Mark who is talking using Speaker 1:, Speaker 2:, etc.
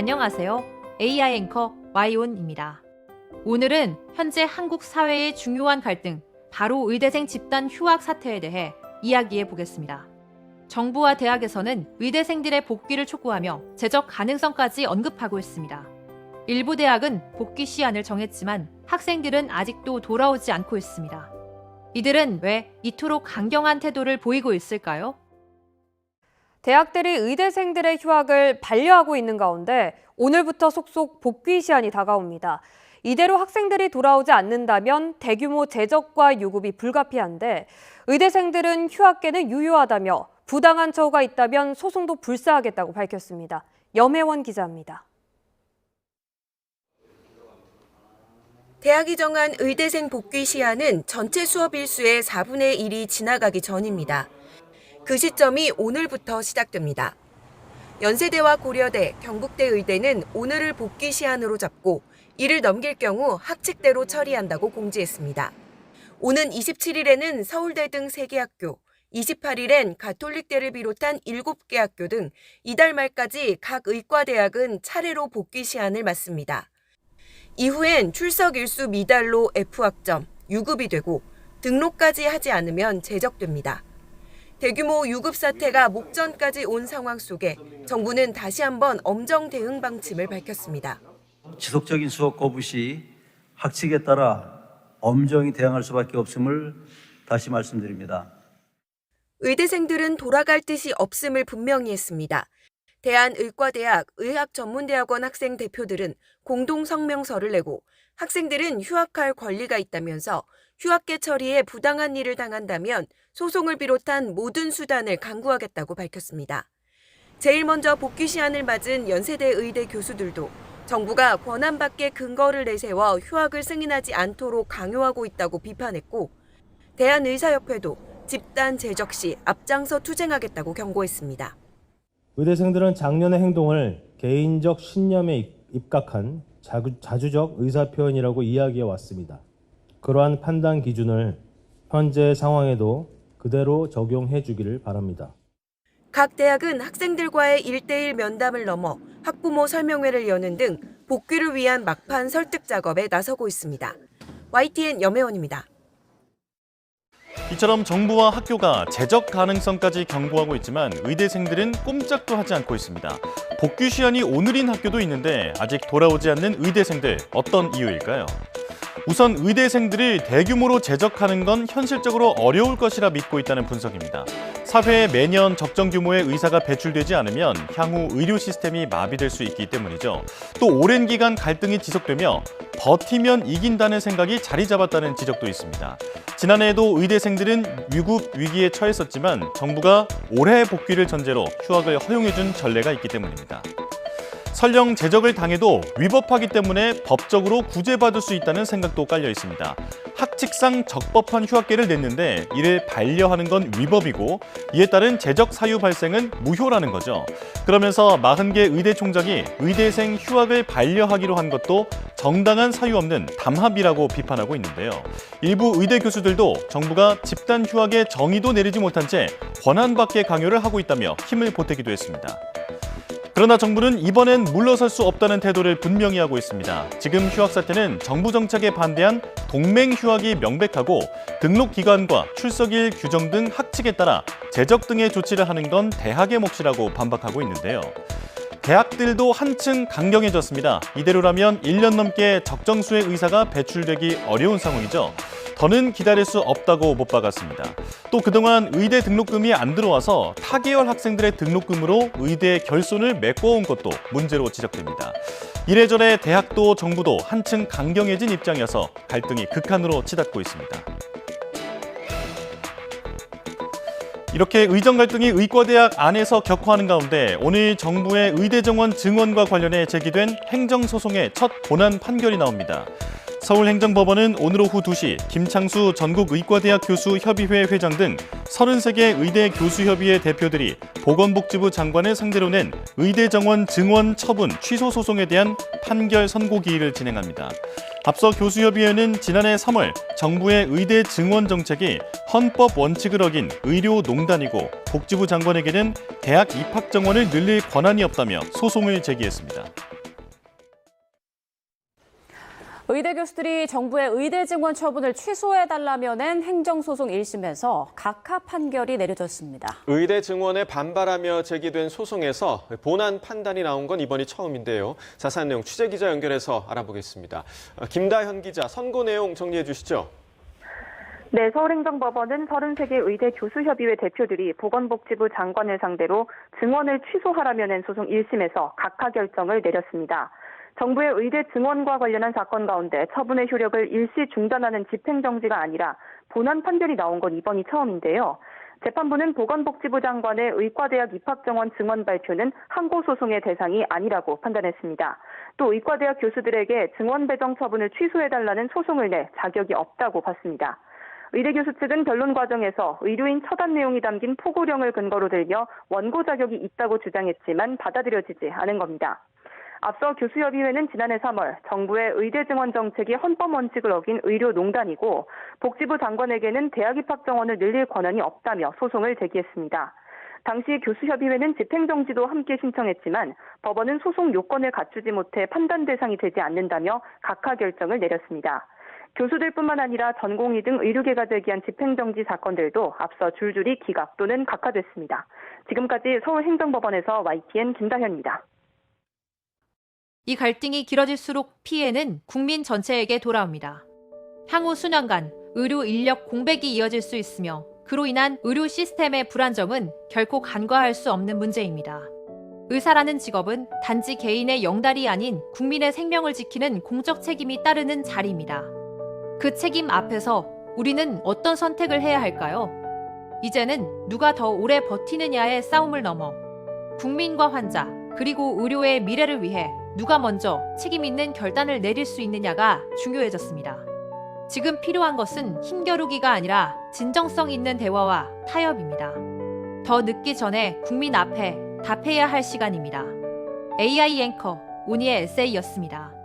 Speaker 1: 안녕하세요. AI 앵커 와이온입니다. 오늘은 현재 한국 사회의 중요한 갈등, 바로 의대생 집단 휴학 사태에 대해 이야기해 보겠습니다. 정부와 대학에서는 의대생들의 복귀를 촉구하며 재적 가능성까지 언급하고 있습니다. 일부 대학은 복귀 시한을 정했지만 학생들은 아직도 돌아오지 않고 있습니다. 이들은 왜 이토록 강경한 태도를 보이고 있을까요?
Speaker 2: 대학들이 의대생들의 휴학을 반려하고 있는 가운데 오늘부터 속속 복귀 시한이 다가옵니다. 이대로 학생들이 돌아오지 않는다면 대규모 재적과 유급이 불가피한데 의대생들은 휴학계는 유효하다며 부당한 처우가 있다면 소송도 불사하겠다고 밝혔습니다. 염혜원 기자입니다.
Speaker 3: 대학이 정한 의대생 복귀 시한은 전체 수업 일수의 4분의 1이 지나가기 전입니다. 그 시점이 오늘부터 시작됩니다. 연세대와 고려대, 경북대 의대는 오늘을 복귀 시한으로 잡고 이를 넘길 경우 학칙대로 처리한다고 공지했습니다. 오는 27일에는 서울대 등 3개 학교, 28일엔 가톨릭대를 비롯한 7개 학교 등 이달 말까지 각 의과대학은 차례로 복귀 시한을 맞습니다. 이후엔 출석 일수 미달로 F학점, 유급이 되고 등록까지 하지 않으면 제적됩니다. 대규모 유급 사태가 목전까지 온 상황 속에 정부는 다시 한번 엄정 대응 방침을 밝혔습니다.
Speaker 4: 지속적인 수업 거부 시 학칙에 따라 엄정히 대응할 수밖에 없음을 다시 말씀드립니다.
Speaker 3: 의대생들은 돌아갈 뜻이 없음을 분명히 했습니다. 대한의과대학 의학전문대학원 학생 대표들은 공동 성명서를 내고 학생들은 휴학할 권리가 있다면서 휴학계 처리에 부당한 일을 당한다면 소송을 비롯한 모든 수단을 강구하겠다고 밝혔습니다. 제일 먼저 복귀 시한을 맞은 연세대 의대 교수들도 정부가 권한 밖의 근거를 내세워 휴학을 승인하지 않도록 강요하고 있다고 비판했고, 대한의사협회도 집단 재적 시 앞장서 투쟁하겠다고 경고했습니다.
Speaker 5: 의대생들은 작년의 행동을 개인적 신념에 입각한 자주적 의사표현이라고 이야기해 왔습니다. 그러한 판단 기준을 현재 상황에도 그대로 적용해 주기를 바랍니다.
Speaker 3: 각 대학은 학생들과의 1대1 면담을 넘어 학부모 설명회를 여는 등 복귀를 위한 막판 설득 작업에 나서고 있습니다. YTN 염혜원입니다.
Speaker 6: 이처럼 정부와 학교가 재적 가능성까지 경고하고 있지만 의대생들은 꼼짝도 하지 않고 있습니다. 복귀 시한이 오늘인 학교도 있는데 아직 돌아오지 않는 의대생들, 어떤 이유일까요? 우선 의대생들을 대규모로 재적하는 건 현실적으로 어려울 것이라 믿고 있다는 분석입니다. 사회에 매년 적정 규모의 의사가 배출되지 않으면 향후 의료 시스템이 마비될 수 있기 때문이죠. 또 오랜 기간 갈등이 지속되며 버티면 이긴다는 생각이 자리 잡았다는 지적도 있습니다. 지난해에도 의대생들은 유급 위기에 처했었지만 정부가 올해 복귀를 전제로 휴학을 허용해준 전례가 있기 때문입니다. 설령 재적을 당해도 위법하기 때문에 법적으로 구제받을 수 있다는 생각도 깔려 있습니다. 학칙상 적법한 휴학계를 냈는데 이를 반려하는 건 위법이고 이에 따른 재적 사유 발생은 무효라는 거죠. 그러면서 40개 의대 총장이 의대생 휴학을 반려하기로 한 것도 정당한 사유 없는 담합이라고 비판하고 있는데요. 일부 의대 교수들도 정부가 집단 휴학의 정의도 내리지 못한 채 권한 밖의 강요를 하고 있다며 힘을 보태기도 했습니다. 그러나 정부는 이번엔 물러설 수 없다는 태도를 분명히 하고 있습니다. 지금 휴학 사태는 정부 정책에 반대한 동맹 휴학이 명백하고 등록 기간과 출석일 규정 등 학칙에 따라 재적 등의 조치를 하는 건 대학의 몫이라고 반박하고 있는데요. 대학들도 한층 강경해졌습니다. 이대로라면 1년 넘게 적정수의 의사가 배출되기 어려운 상황이죠. 더는 기다릴 수 없다고 못 박았습니다. 또 그동안 의대 등록금이 안 들어와서 타계열 학생들의 등록금으로 의대 결손을 메꿔온 것도 문제로 지적됩니다. 이래저래 대학도 정부도 한층 강경해진 입장이어서 갈등이 극한으로 치닫고 있습니다. 이렇게 의정 갈등이 의과대학 안에서 격화하는 가운데 오늘 정부의 의대 정원 증원과 관련해 제기된 행정소송의 첫 본안 판결이 나옵니다. 서울행정법원은 오늘 오후 2시 김창수 전국의과대학 교수협의회 회장 등 33개 의대 교수협의회 대표들이 보건복지부 장관을 상대로 낸 의대 정원 증원 처분 취소 소송에 대한 판결 선고 기일을 진행합니다. 앞서 교수협의회는 지난해 3월 정부의 의대 증원 정책이 헌법 원칙을 어긴 의료농단이고 복지부 장관에게는 대학 입학 정원을 늘릴 권한이 없다며 소송을 제기했습니다.
Speaker 7: 의대 교수들이 정부의 의대 증원 처분을 취소해달라며 낸 행정소송 1심에서 각하 판결이 내려졌습니다.
Speaker 8: 의대 증원에 반발하며 제기된 소송에서 본안 판단이 나온 건 이번이 처음인데요. 자세한 내용 취재기자 연결해서 알아보겠습니다. 김다현 기자, 선고 내용 정리해 주시죠.
Speaker 9: 네, 서울행정법원은 33개 의대 교수협의회 대표들이 보건복지부 장관을 상대로 증원을 취소하라며 낸 소송 1심에서 각하 결정을 내렸습니다. 정부의 의대 증원과 관련한 사건 가운데 처분의 효력을 일시 중단하는 집행정지가 아니라 본안 판결이 나온 건 이번이 처음인데요. 재판부는 보건복지부 장관의 의과대학 입학정원 증원 발표는 항고소송의 대상이 아니라고 판단했습니다. 또 의과대학 교수들에게 증원 배정 처분을 취소해달라는 소송을 낼 자격이 없다고 봤습니다. 의대 교수 측은 변론 과정에서 의료인 처단 내용이 담긴 포고령을 근거로 들며 원고 자격이 있다고 주장했지만 받아들여지지 않은 겁니다. 앞서 교수협의회는 지난해 3월 정부의 의대 증원 정책이 헌법 원칙을 어긴 의료농단이고 복지부 장관에게는 대학 입학 정원을 늘릴 권한이 없다며 소송을 제기했습니다. 당시 교수협의회는 집행정지도 함께 신청했지만 법원은 소송 요건을 갖추지 못해 판단 대상이 되지 않는다며 각하 결정을 내렸습니다. 교수들뿐만 아니라 전공의 등 의료계가 제기한 집행정지 사건들도 앞서 줄줄이 기각 또는 각하됐습니다. 지금까지 서울행정법원에서 YTN 김다현입니다.
Speaker 1: 이 갈등이 길어질수록 피해는 국민 전체에게 돌아옵니다. 향후 수년간 의료 인력 공백이 이어질 수 있으며 그로 인한 의료 시스템의 불안정은 결코 간과할 수 없는 문제입니다. 의사라는 직업은 단지 개인의 영달이 아닌 국민의 생명을 지키는 공적 책임이 따르는 자리입니다. 그 책임 앞에서 우리는 어떤 선택을 해야 할까요? 이제는 누가 더 오래 버티느냐의 싸움을 넘어 국민과 환자 그리고 의료의 미래를 위해 누가 먼저 책임 있는 결단을 내릴 수 있느냐가 중요해졌습니다. 지금 필요한 것은 힘겨루기가 아니라 진정성 있는 대화와 타협입니다. 더 늦기 전에 국민 앞에 답해야 할 시간입니다. AI 앵커 온희의 에세이였습니다.